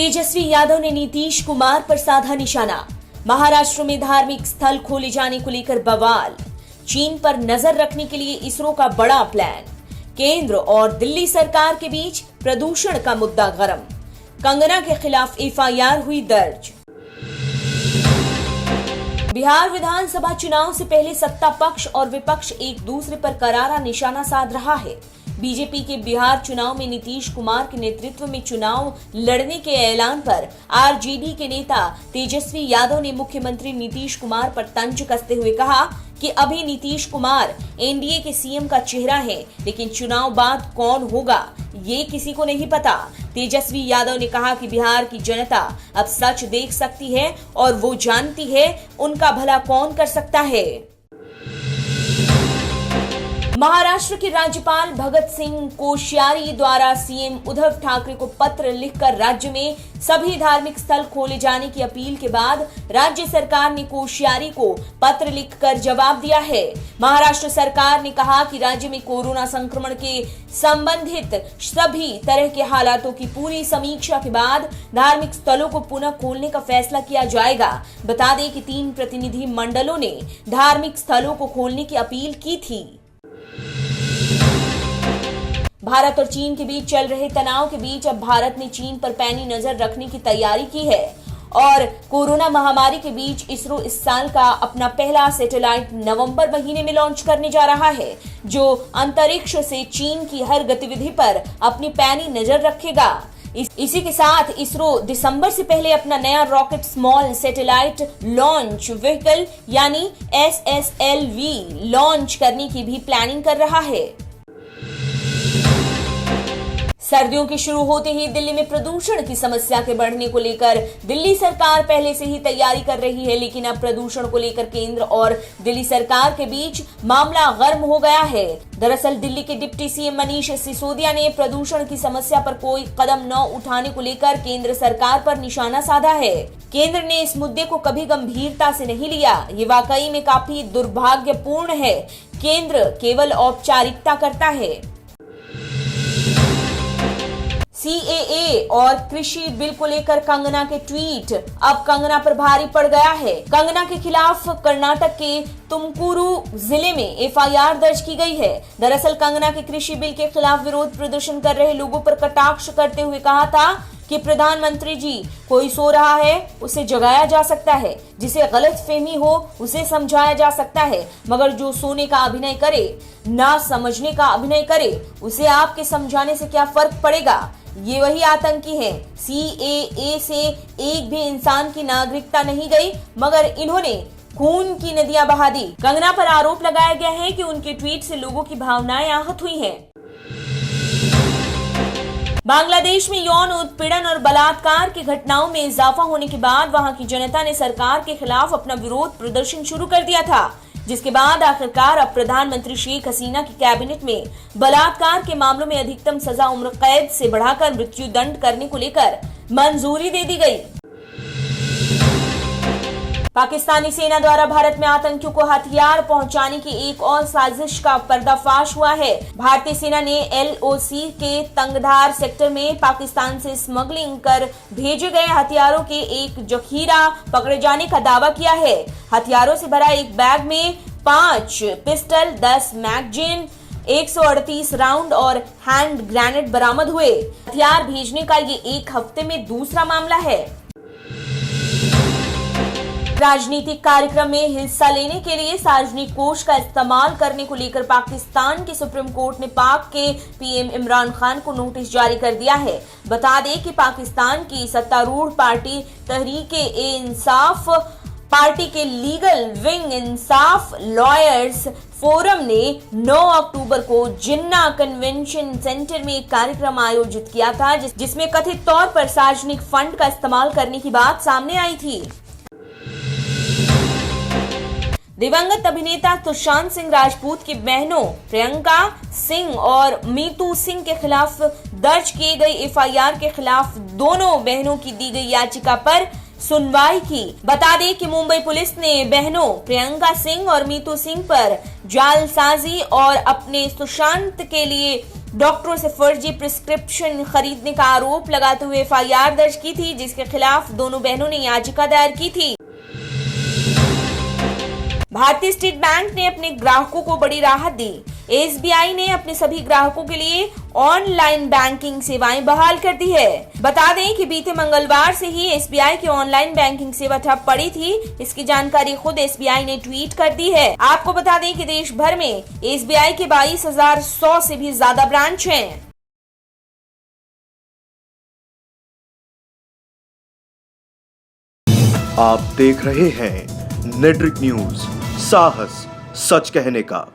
तेजस्वी यादव ने नीतीश कुमार पर साधा निशाना। महाराष्ट्र में धार्मिक स्थल खोले जाने को लेकर बवाल। चीन पर नजर रखने के लिए इसरो का बड़ा प्लान। केंद्र और दिल्ली सरकार के बीच प्रदूषण का मुद्दा गर्म। कंगना के खिलाफ एफआईआर हुई दर्ज। बिहार विधानसभा चुनाव से पहले सत्ता पक्ष और विपक्ष एक दूसरे पर करारा निशाना साध रहा है। बीजेपी के बिहार चुनाव में नीतीश कुमार के नेतृत्व में चुनाव लड़ने के ऐलान पर आरजेडी के नेता तेजस्वी यादव ने मुख्यमंत्री नीतीश कुमार पर तंज कसते हुए कहा कि अभी नीतीश कुमार एनडीए के सीएम का चेहरा है, लेकिन चुनाव बाद कौन होगा ये किसी को नहीं पता। तेजस्वी यादव ने कहा कि बिहार की जनता अब सच देख सकती है और वो जानती है उनका भला कौन कर सकता है। महाराष्ट्र के राज्यपाल भगत सिंह कोश्यारी द्वारा सीएम उद्धव ठाकरे को पत्र लिखकर राज्य में सभी धार्मिक स्थल खोले जाने की अपील के बाद राज्य सरकार ने कोश्यारी को पत्र लिखकर जवाब दिया है। महाराष्ट्र सरकार ने कहा कि राज्य में कोरोना संक्रमण के संबंधित सभी तरह के हालातों की पूरी समीक्षा के बाद धार्मिक स्थलों को पुनः खोलने का फैसला किया जाएगा। बता दें कि 3 प्रतिनिधि मंडलों ने धार्मिक स्थलों को खोलने की अपील की थी। भारत और चीन के बीच चल रहे तनाव के बीच अब भारत ने चीन पर पैनी नजर रखने की तैयारी की है और कोरोना महामारी के बीच इसरो इस साल का अपना पहला सैटेलाइट नवंबर महीने में लॉन्च करने जा रहा है, जो अंतरिक्ष से चीन की हर गतिविधि पर अपनी पैनी नजर रखेगा। इसी के साथ इसरो दिसंबर से पहले अपना नया rocket small satellite launch vehicle यानी SSLV लॉन्च करने की भी प्लानिंग कर रहा है। सर्दियों के शुरू होते ही दिल्ली में प्रदूषण की समस्या के बढ़ने को लेकर दिल्ली सरकार पहले से ही तैयारी कर रही है, लेकिन अब प्रदूषण को लेकर केंद्र और दिल्ली सरकार के बीच मामला गर्म हो गया है। दरअसल दिल्ली के डिप्टी सीएम मनीष सिसोदिया ने प्रदूषण की समस्या पर कोई कदम न उठाने को लेकर केंद्र सरकार पर निशाना साधा है। केंद्र ने इस मुद्दे को कभी गंभीरता से नहीं लिया। ये वाकई में काफी दुर्भाग्यपूर्ण है। केंद्र केवल औपचारिकता करता है। CAA और कृषि बिल को लेकर कंगना के ट्वीट अब कंगना पर भारी पड़ गया है। कंगना के खिलाफ कर्नाटक के तुमकुरू जिले में एफआईआर दर्ज की गई है। दरअसल कंगना के कृषि बिल के खिलाफ विरोध प्रदर्शन कर रहे लोगों पर कटाक्ष करते हुए कहा था कि प्रधानमंत्री जी, कोई सो रहा है उसे जगाया जा सकता है, जिसे गलतफहमी हो उसे समझाया जा सकता है, मगर जो सोने का अभिनय करे, ना समझने का अभिनय करे, उसे आपके समझाने से क्या फर्क पड़ेगा। ये वही आतंकी हैं। CAA से एक भी इंसान की नागरिकता नहीं गई, मगर इन्होंने खून की नदियां बहा दी। कंगना पर आरोप लगाया गया है कि उनके ट्वीट से लोगों की भावनाएं आहत हुई हैं। बांग्लादेश में यौन उत्पीड़न और बलात्कार की घटनाओं में इजाफा होने के बाद वहां की जनता ने सरकार के खिलाफ अपना विरोध प्रदर्शन शुरू कर दिया था, जिसके बाद आखिरकार अब प्रधानमंत्री शेख हसीना की कैबिनेट में बलात्कार के मामलों में अधिकतम सजा उम्र कैद से बढ़ाकर मृत्यु दंड करने को लेकर मंजूरी दे दी गई। पाकिस्तानी सेना द्वारा भारत में आतंकियों को हथियार पहुंचाने की एक और साजिश का पर्दाफाश हुआ है। भारतीय सेना ने LOC के तंगधार सेक्टर में पाकिस्तान से स्मगलिंग कर भेजे गए हथियारों के एक जखीरा पकड़े जाने का दावा किया है। हथियारों से भरा एक बैग में 5 पिस्टल, 10 मैगजीन, 138 राउंड और हैंड ग्रेनेड बरामद हुए। हथियार भेजने का ये एक हफ्ते में दूसरा मामला है। राजनीतिक कार्यक्रम में हिस्सा लेने के लिए सार्वजनिक कोष का इस्तेमाल करने को लेकर पाकिस्तान की सुप्रीम कोर्ट ने पाक के PM इमरान खान को नोटिस जारी कर दिया है। बता दें कि पाकिस्तान की सत्तारूढ़ पार्टी तहरीक-ए-इंसाफ पार्टी के लीगल विंग इंसाफ लॉयर्स फोरम ने 9 अक्टूबर को जिन्ना कन्वेंशन सेंटर में एक कार्यक्रम आयोजित किया था, जिसमें कथित तौर पर सार्वजनिक फंड का इस्तेमाल करने की बात सामने आई थी। दिवंगत अभिनेता सुशांत सिंह राजपूत की बहनों प्रियंका सिंह और मीतू सिंह के खिलाफ दर्ज किए गई एफआईआर के खिलाफ दोनों बहनों की दी गई याचिका पर सुनवाई की। बता दें कि मुंबई पुलिस ने बहनों प्रियंका सिंह और मीतू सिंह पर जालसाजी और अपने सुशांत के लिए डॉक्टरों से फर्जी प्रिस्क्रिप्शन खरीदने का आरोप लगाते हुए एफआईआर दर्ज की थी, जिसके खिलाफ दोनों बहनों ने याचिका दायर की थी। भारतीय स्टेट बैंक ने अपने ग्राहकों को बड़ी राहत दी। एसबीआई ने अपने सभी ग्राहकों के लिए ऑनलाइन बैंकिंग सेवाएं बहाल कर दी है। बता दें कि बीते मंगलवार से ही एसबीआई की ऑनलाइन बैंकिंग सेवा ठप पड़ी थी। इसकी जानकारी खुद एसबीआई ने ट्वीट कर दी है। आपको बता दें कि देश भर में एसबीआई के 22,100 से भी ज्यादा ब्रांच हैं। आप देख रहे हैं नेट्रिक न्यूज, साहस सच कहने का।